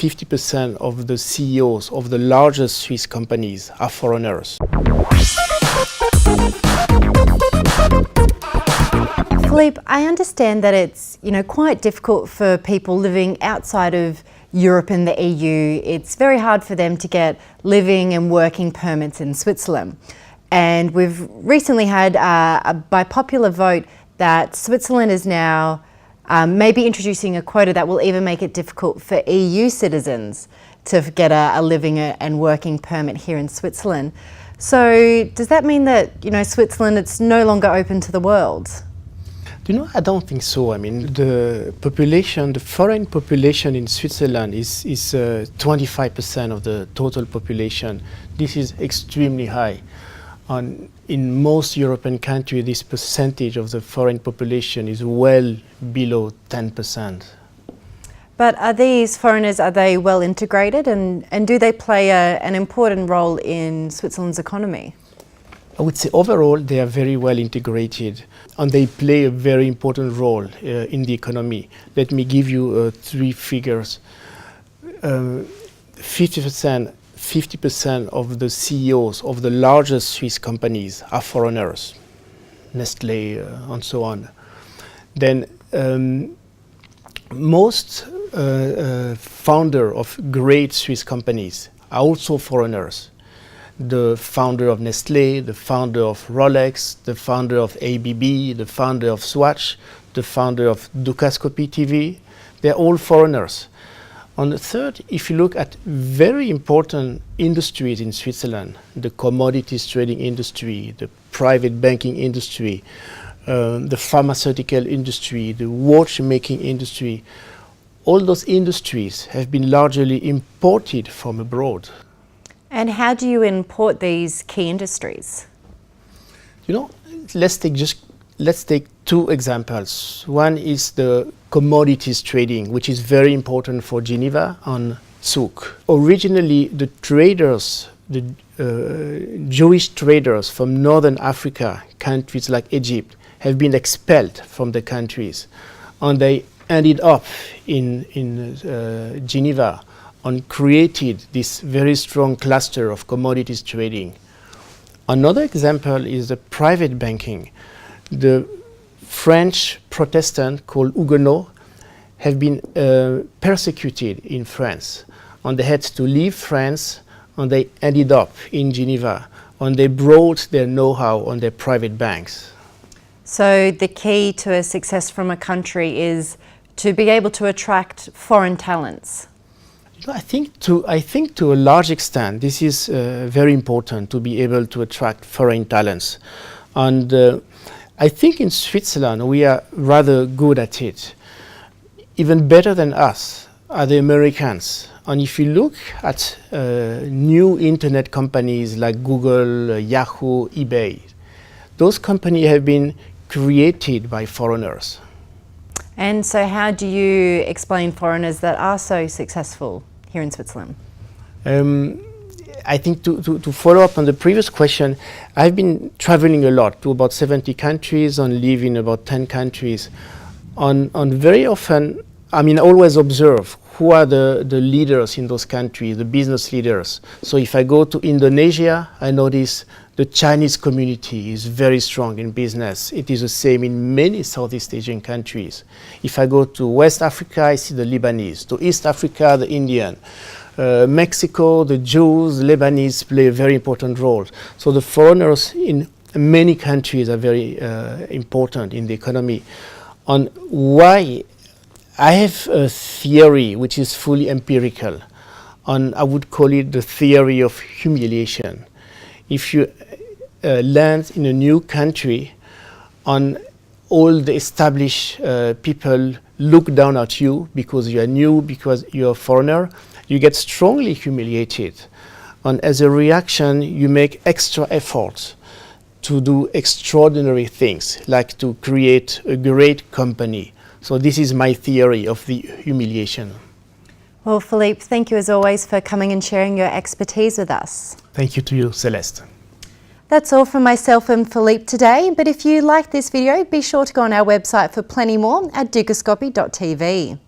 50% of the CEOs of the largest Swiss companies are foreigners. Philippe, I understand that it's quite difficult for people living outside of Europe and the EU. It's very hard for them to get living and working permits in Switzerland. And we've recently had by popular vote that Switzerland is now maybe introducing a quota that will even make it difficult for EU citizens to get a living and working permit here in Switzerland. So does that mean that Switzerland, it's no longer open to the world? I don't think so. I mean, the foreign population in Switzerland is 25% of the total population. This is extremely high. In most European countries, this percentage of the foreign population is well below 10%. But are these foreigners, are they well integrated, and do they play an important role in Switzerland's economy? I would say overall they are very well integrated and they play a very important role in the economy. Let me give you three figures. 50% of the CEOs of the largest Swiss companies are foreigners, Nestlé and so on. Then most founder of great Swiss companies are also foreigners. The founder of Nestlé, the founder of Rolex, the founder of ABB, the founder of Swatch, the founder of Ducascopy TV, they're all foreigners. On the third, if you look at very important industries in Switzerland, the commodities trading industry, the private banking industry, the pharmaceutical industry, the watchmaking industry, all those industries have been largely imported from abroad. And how do you import these key industries? Let's take two examples. One is the commodities trading, which is very important for Geneva and Zug. Originally, the traders, the Jewish traders from Northern Africa, countries like Egypt, have been expelled from the countries, and they ended up in Geneva and created this very strong cluster of commodities trading. Another example is the private banking. The French Protestants called Huguenots have been persecuted in France, and they had to leave France and they ended up in Geneva, and they brought their know-how on their private banks. So the key to a success from a country is to be able to attract foreign talents. I think to a large extent this is very important, to be able to attract foreign talents, and I think in Switzerland we are rather good at it. Even better than us are the Americans. And if you look at new internet companies like Google, Yahoo, eBay, those companies have been created by foreigners. And so how do you explain foreigners that are so successful here in Switzerland? I think to follow up on the previous question, I've been traveling a lot to about 70 countries and live in about 10 countries. And very often, I always observe who are the leaders in those countries, the business leaders. So if I go to Indonesia, I notice the Chinese community is very strong in business. It is the same in many Southeast Asian countries. If I go to West Africa, I see the Lebanese. To East Africa, the Indian. Mexico, the Jews, Lebanese play a very important role. So the foreigners in many countries are very important in the economy. On why, I have a theory which is fully empirical, and I would call it the theory of humiliation. If you land in a new country and all the established people look down at you because you are new, because you are a foreigner, you get strongly humiliated. And as a reaction, you make extra efforts to do extraordinary things, like to create a great company. So this is my theory of the humiliation. Well, Philippe, thank you as always for coming and sharing your expertise with us. Thank you to you, Celeste. That's all from myself and Philippe today, but if you like this video, be sure to go on our website for plenty more at ducascopy.tv.